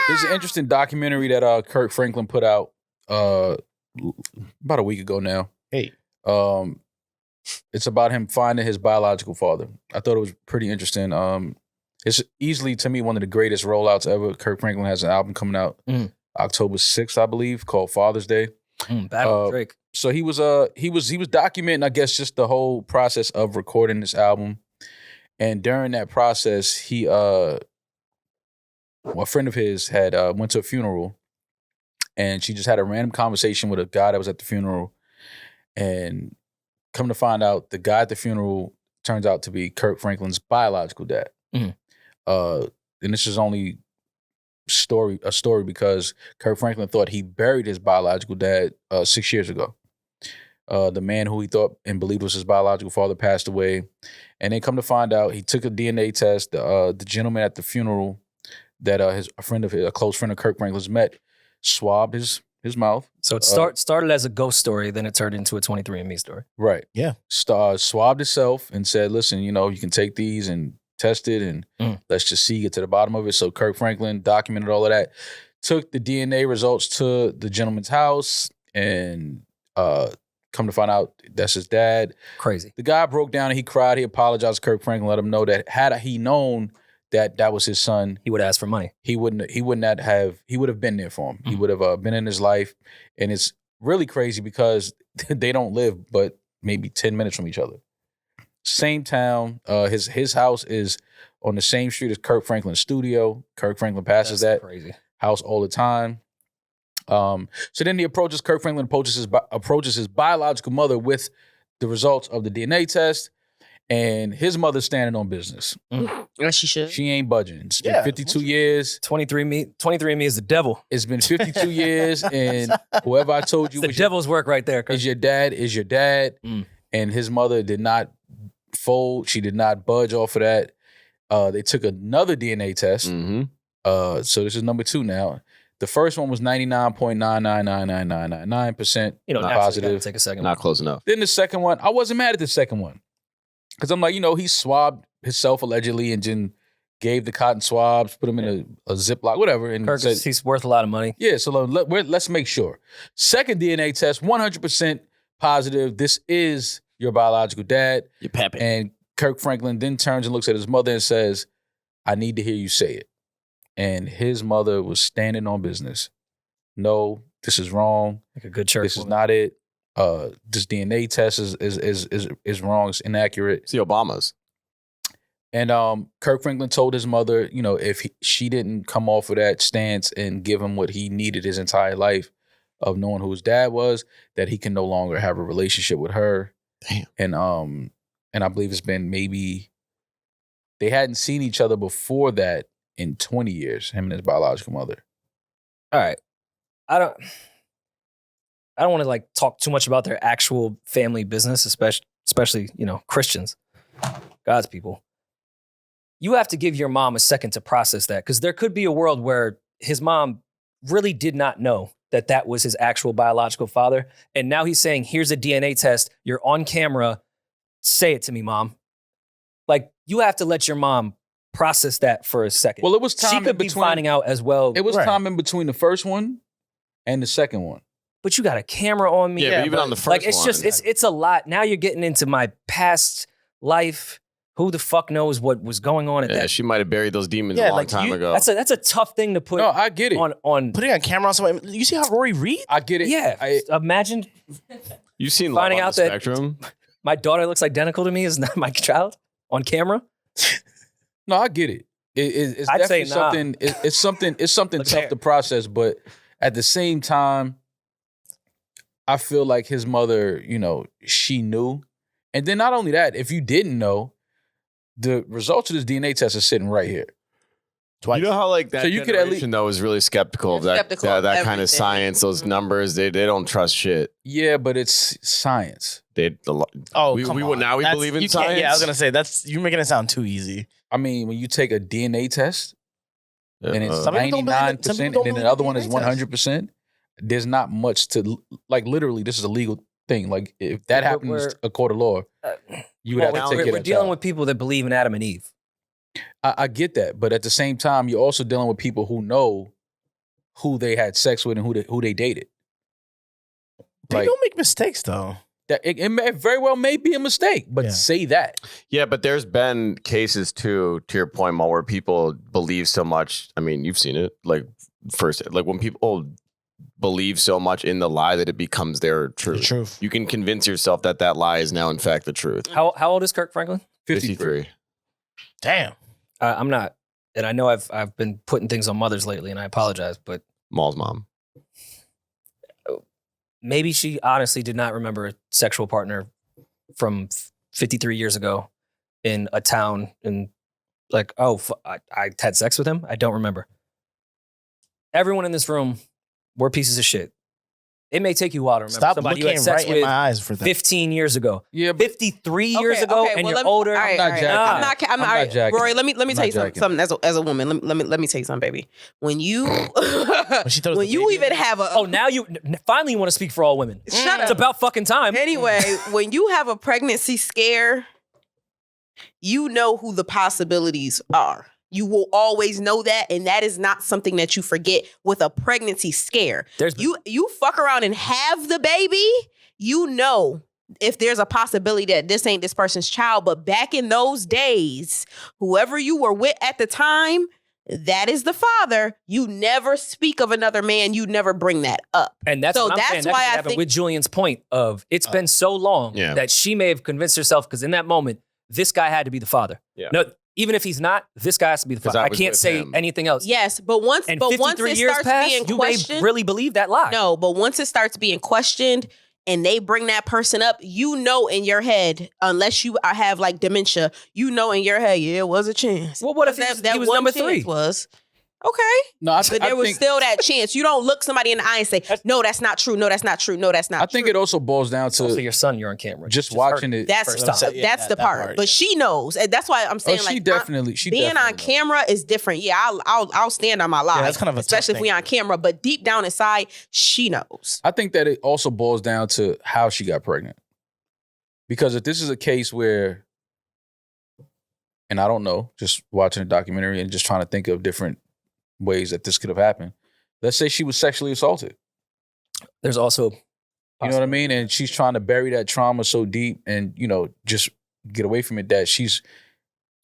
There's an interesting documentary that Kirk Franklin put out about a week ago now. Hey. It's about him finding his biological father. I thought it was pretty interesting. It's easily, to me, one of the greatest rollouts ever. Kirk Franklin has an album coming out October 6th, I believe, called Father's Day. Bad with Drake. So he was documenting, I guess, just the whole process of recording this album. And during that process, he a friend of his had went to a funeral, and she just had a random conversation with a guy that was at the funeral. And come to find out, the guy at the funeral turns out to be Kirk Franklin's biological dad. And this is only a story because Kirk Franklin thought he buried his biological dad 6 years ago. The man who he thought and believed was his biological father passed away. And then come to find out, he took a DNA test. The gentleman at the funeral that a close friend of Kirk Franklin's met, swabbed his mouth. So it started as a ghost story, then it turned into a 23andMe story. Right. Yeah. Swabbed itself and said, listen, you can take these and test it and let's just get to the bottom of it. So Kirk Franklin documented all of that, took the DNA results to the gentleman's house, and come to find out that's his dad. Crazy. The guy broke down and he cried. He apologized to Kirk Franklin, let him know that had he known that was his son, he would have asked for money. He would have been there for him. He would have been in his life. And it's really crazy because they don't live but maybe 10 minutes from each other. Same town. His house is on the same street as Kirk Franklin's studio. Kirk Franklin passes that house all the time. So then Kirk Franklin approaches his biological mother with the results of the DNA test, and his mother's standing on business. As she should. She ain't budging. It's been 52 years. 23andMe is the devil. It's been 52 years, and whoever I told you it's the devil's work right there, Kirk. Is your dad. And his mother did not fold. She did not budge off of that. They took another DNA test. So this is number 2 now. The first one was 99.99999% positive. Take a second. Not close enough. Then the second one, I wasn't mad at the second one. Because I'm like, he swabbed himself allegedly and then gave the cotton swabs, put them in a Ziploc, whatever. And Kirk, he's worth a lot of money. Yeah, so let's make sure. Second DNA test, 100% positive. This is your biological dad. You're Pepe. And Kirk Franklin then turns and looks at his mother and says, I need to hear you say it. And his mother was standing on business. No, this is wrong. Like a good church. This is not it. This DNA test is wrong. It's inaccurate. It's the Obamas. And Kirk Franklin told his mother, if she didn't come off of that stance and give him what he needed his entire life of knowing who his dad was, that he can no longer have a relationship with her. Damn. And I believe it's been maybe they hadn't seen each other before that in 20 years, him and his biological mother. All right. I don't want to talk too much about their actual family business, especially Christians, God's people. You have to give your mom a second to process that, because there could be a world where his mom really did not know that was his actual biological father. And now he's saying, here's a DNA test. You're on camera. Say it to me, Mom. You have to let your mom process that for a second. Well, it was time she could be finding out as well. It was time in between the first one and the second one. But you got a camera on me. Yeah, but even on the first it's one. It's a lot. Now you're getting into my past life. Who the fuck knows what was going on at that? She might have buried those demons a long time ago. That's a tough thing to put. No, I get it. On putting on camera on somebody. You see how Rory reads? I get it. Yeah. Imagine you've seen finding Love on out the that Spectrum. My daughter looks identical to me. Is not my child on camera. No, I get it. It's I'd definitely say nah. something. It's something tough to process, but at the same time, I feel like his mother, she knew. And then not only that, if you didn't know, the results of this DNA test are sitting right here. Twice. You know how that so you could at least, though is really skeptical of that kind of science, those numbers, they don't trust shit. Yeah, but it's science. We believe in science. Yeah, I was gonna say you're making it sound too easy. I mean, when you take a DNA test and it's 99% and then the other one is 100%, there's not much to literally. This is a legal thing. If that happens a court of law, you would have to take it. We're dealing with people that believe in Adam and Eve. I get that, but at the same time, you're also dealing with people who know who they had sex with and who they dated. They don't make mistakes though. That it very well may be a mistake, but say that. Yeah, but there's been cases too, to your point, Mal, where people believe so much. I mean, you've seen it, like when people believe so much in the lie that it becomes their truth. The truth. You can convince yourself that lie is now in fact the truth. How old is Kirk Franklin? 53. Damn. I'm not, and I know I've been putting things on mothers lately, and I apologize, but Mal's mom. maybe she honestly did not remember a sexual partner from 53 years ago in a town, and like, I had sex with him. I don't remember. Everyone in this room, we're pieces of shit. It may take you a while to remember Stop somebody you looking had sex right with in my eyes for that. 15 years ago. Yeah, but 53 years ago, and well, you're older. All right, I'm not jacking. I'm not I'm not jacking. Rory, let me tell you jacking. something as a woman. Let me tell you something, baby. When you she throws when the you baby even in. have a Now you finally want to speak for all women. Shut It's up. about fucking time. Anyway, when you have a pregnancy scare, you know who the possibilities are. You will always know that, and that is not something that you forget with a pregnancy scare. You fuck around and have the baby, you know if there's a possibility that this ain't this person's child. But back in those days, whoever you were with at the time, that is the father. You never speak of another man. You never bring that up. And that's what I'm saying. That's why I think with Julian's point of it's been so long that she may have convinced herself, because in that moment, this guy had to be the father. Yeah. No, even if he's not, this guy has to be the father. I can't say anything else. Yes, but once it starts being questioned, you may really believe that lie. No, but once it starts being questioned and they bring that person up, you know in your head, unless you have like dementia, you know in your head, it was a chance. Well, what if he was number 3? Was okay. No, but there was still that chance. You don't look somebody in the eye and say, "No, that's not true. No, that's not true. No, that's not." I think it also boils down to also your son. You're on camera. Just watching it. That's the part. But she knows, and that's why I'm saying she being definitely on camera is different. Yeah, I'll stand on my lie. Yeah, that's kind of a especially if we on camera. But deep down inside, she knows. I think that it also boils down to how she got pregnant. Because if this is a case where, and I don't know, just watching a documentary and just trying to think of different ways that this could have happened. Let's say she was sexually assaulted. There's also, you know what I mean? And she's trying to bury that trauma so deep and, just get away from it, that she's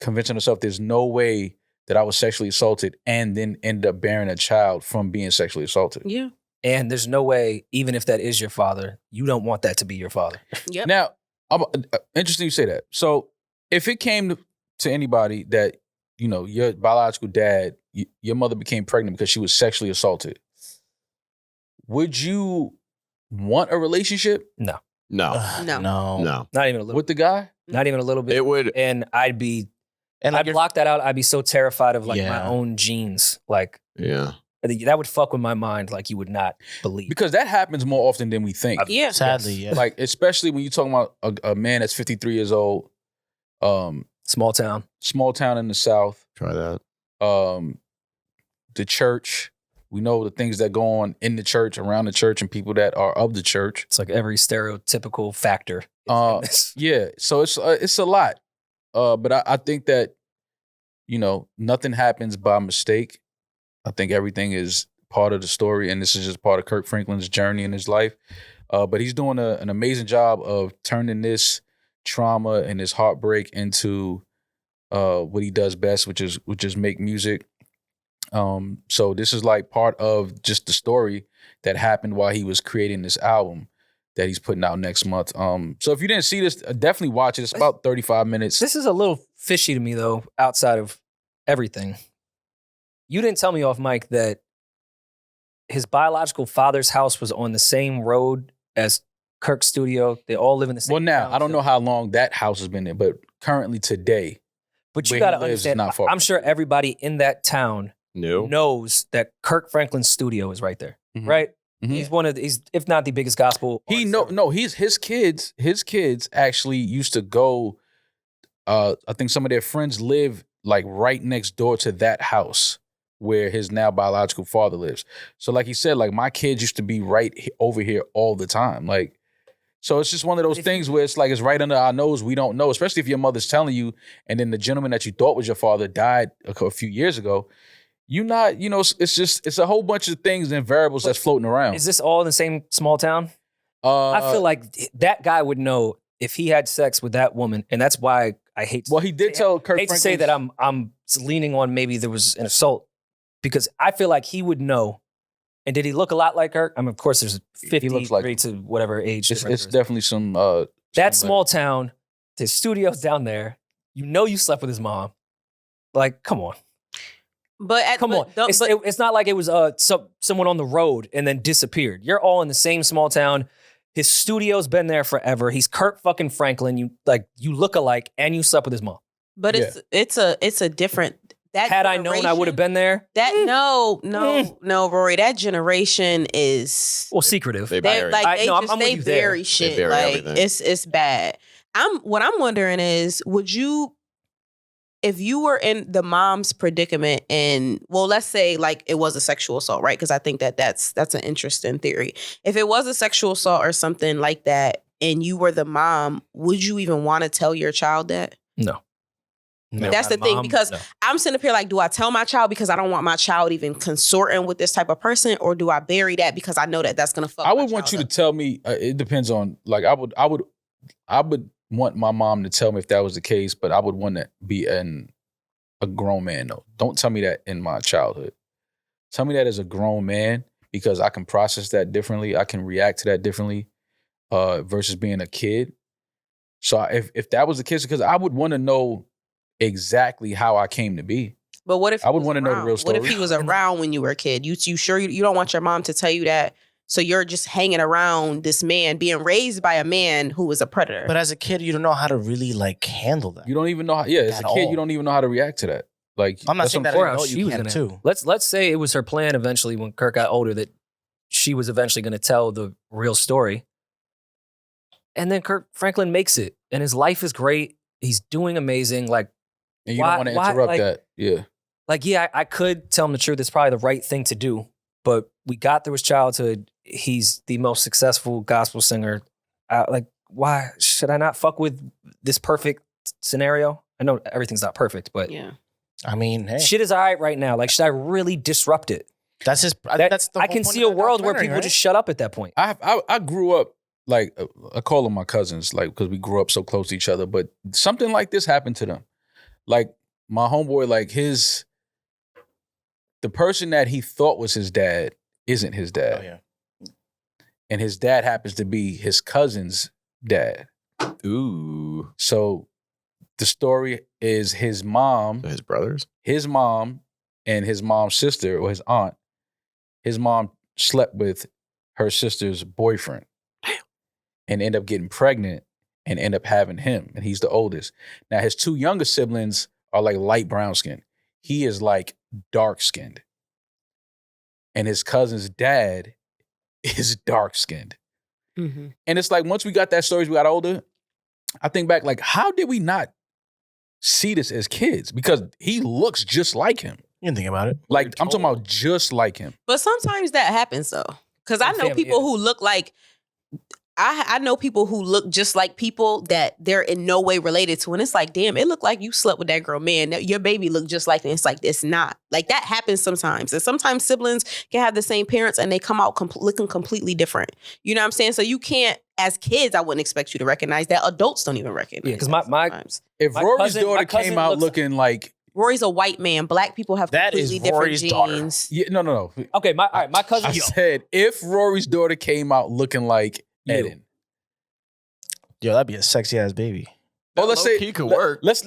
convincing herself there's no way that I was sexually assaulted and then end up bearing a child from being sexually assaulted. Yeah. And there's no way, even if that is your father, you don't want that to be your father. Yep. Now, interesting you say that. So if it came to anybody that, your biological dad, your mother became pregnant because she was sexually assaulted, would you want a relationship? No. No. Not even a little. With the guy? Not even a little bit. It would. And I'd block that out. I'd be so terrified of my own genes. Like, that would fuck with my mind like you would not believe. Because that happens more often than we think. Yeah. Sadly, yeah. Like, especially when you're talking about a man that's 53 years old. Small town in the South. Try that. The church. We know the things that go on in the church, around the church, and people that are of the church. It's like every stereotypical factor. Yeah. So it's a lot. But I think that, nothing happens by mistake. I think everything is part of the story, and this is just part of Kirk Franklin's journey in his life. But he's doing an amazing job of turning this trauma and his heartbreak into what he does best, which is make music. So this is like part of just the story that happened while he was creating this album that he's putting out next month. So if you didn't see this, definitely watch it. It's about 35 minutes. This is a little fishy to me, though, outside of everything. You didn't tell me off mic that his biological father's house was on the same road as Kirk's studio. They all live in the same Well, now, town, I don't know how long that house has been there, but currently today, But you where got to he lives is understand, not far I'm from sure everybody in that town No. knows that Kirk Franklin's studio is right there, Mhm. right? Mhm. He's one of he's if not the biggest gospel. He's his kids actually used to go. I think some of their friends live like right next door to that house where his now biological father lives. So like he said, like my kids used to be right over here all the time. Like, so it's just one of those things where it's like it's right under our nose. We don't know, especially if your mother's telling you, and then the gentleman that you thought was your father died a few years ago. You not, it's a whole bunch of things and variables that's floating around. Is this all in the same small town? I feel like that guy would know if he had sex with that woman, and that's why I hate. Well, he did tell Kirk. I hate to say that I'm leaning on maybe there was an assault, because I feel like he would know. And did he look a lot like Kirk? I mean, of course, there's 53 to whatever age. It's definitely some. That small town, there's studios down there. You slept with his mom. Like, come on. Come on. It's not like it was someone on the road and then disappeared. You're all in the same small town. His studio's been there forever. He's Kirk fucking Franklin. You look alike, and you slept with his mom. But it's a different. That had I known, I would have been there. No, Rory. That generation is secretive. They bury shit. They bury like everything. it's bad. What I'm wondering is, would you, if you were in the mom's predicament, and let's say like it was a sexual assault, right? Because I think that's an interesting theory. If it was a sexual assault or something like that, and you were the mom, would you even want to tell your child that? No. That's the thing, because I'm sitting up here like, do I tell my child because I don't want my child even consorting with this type of person, or do I bury that because I know that that's gonna fuck? I would want you to tell me. It depends on, like, I would want my mom to tell me if that was the case, but I would want to be a grown man though. Don't tell me that in my childhood. Tell me that as a grown man, because I can process that differently. I can react to that differently versus being a kid. So if that was the case, because I would want to know exactly how I came to be. But what if I would want to know the real story? What if he was around when you were a kid? You sure you don't want your mom to tell you that? So you're just hanging around this man, being raised by a man who was a predator. But as a kid, you don't know how to really like handle that. You don't even know how. Yeah, as a kid, you don't even know how to react to that. Like, I'm not saying that I know you can too. Let's say it was her plan eventually when Kirk got older that she was eventually going to tell the real story. And then Kirk Franklin makes it, and his life is great. He's doing amazing. Like, and you don't want to interrupt that. Yeah. Like, yeah, I could tell him the truth. It's probably the right thing to do. But we got through his childhood. He's the most successful gospel singer. Like, why should I not fuck with this perfect scenario? I know everything's not perfect, but yeah. I mean, hey. Shit is all right right now. Like, should I really disrupt it? That's his. That's the I can see a world where people just shut up at that point. I grew up, like, I call them my cousins, like, because we grew up so close to each other. But something like this happened to them. Like, my homeboy, like, the person that he thought was his dad isn't his dad. Oh, yeah. And his dad happens to be his cousin's dad. Ooh. So the story is his mom. His brothers? His mom and his mom's sister, or his aunt. His mom slept with her sister's boyfriend. And end up getting pregnant and end up having him. And he's the oldest. Now, his two younger siblings are like light brown skin. He is like dark skinned. And his cousin's dad is dark skinned. Mm-hmm. And it's like, once we got that story, as we got older, I think back, like, how did we not see this as kids? Because he looks just like him. You didn't think about it. Like, I'm talking about just like him. But sometimes that happens though. Because I know people who look like, I know people who look just like people that they're in no way related to. And it's like, damn, it looked like you slept with that girl, man. Your baby looked just like that. It's like, it's not. Like, that happens sometimes. And sometimes siblings can have the same parents and they come out looking completely different. You know what I'm saying? So you can't, as kids, I wouldn't expect you to recognize that. Adults don't even recognize. Yeah, because if Rory's daughter came out looking like, Rory's a white man. Black people have completely different genes. Yeah, no. Okay, my cousin. I said, if Rory's daughter came out looking like Eddin. Yo, that'd be a sexy ass baby. Well, let's say he could work. Let's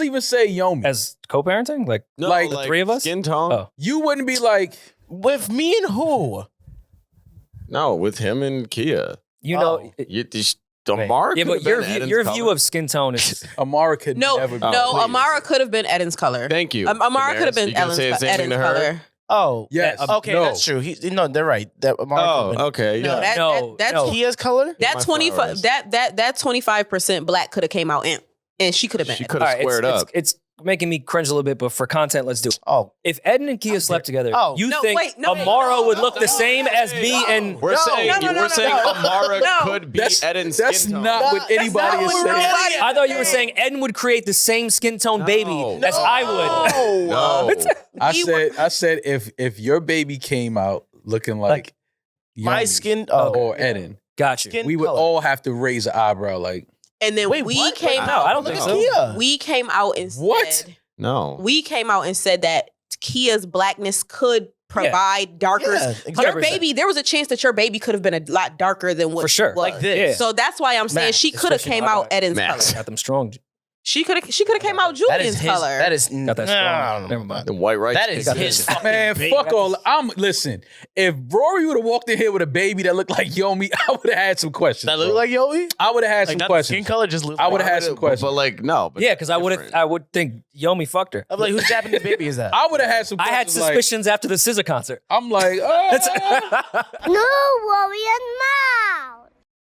even say Yomi As co-parenting? Like, No, like the three of us? Skin tone? Oh. You wouldn't be like, With me and who? No, with him and Kia. You know, Amara yeah, but your view of skin tone is Amara could never be. No, please. Amara could have been Eddin's color. Thank you. Amara could have been You gonna say the same thing Eddin's to her? color. Oh, Yes. Okay, No. that's true. No, they're right. That Oh, okay. No, Yeah. that's Kia's color. that My 25 flowers. that 25% black could have came out and she could have been. She Eddin. could have squared up. It's making me cringe a little bit, but for content, let's do it. Oh, If Eddin and Kia slept together, Oh. you No, think wait, no, wait, Amara no, would no, look the no, same no, as me and We're saying no, Amara no. could be Eddin's That's skin tone. not what anybody not is what saying. nobody- I thought you were saying Eddin would create the same skin tone baby as I would. No. I said if your baby came out looking like my Yummy skin. or Eddin, Gotcha. Skin we would color. all have to raise an eyebrow. Like, And then Wait, we what? came No, out. I don't Look think at so. Kia. We came out and What? said No. we came out and said that Kia's blackness could provide darker. Yeah, Your 100%. baby, there was a chance that your baby could have been a lot darker than what For sure. she was. Like this. Yeah. So that's why I'm saying Max, she could have especially came my out guy. Eddin's Max. color. Got them strong. She could have came out That is Julian's his. color. That is Got that no, strong. Never mind. The white rights. That is Got his this. fucking man, baby. fuck all. Listen. If Rory would have walked in here with a baby that looked like Yomi, I would have had some questions. That look bro. like Yomi. I would have had Like some not questions. the skin color, just look. I would've like- had some questions. But like, no. But Yeah, because I different. would think Yomi fucked her. I'm like, whose Japanese baby is that? I would have had some I had questions. Like, suspicions after the SZA concert. I'm like, That's- NewRoryNMal.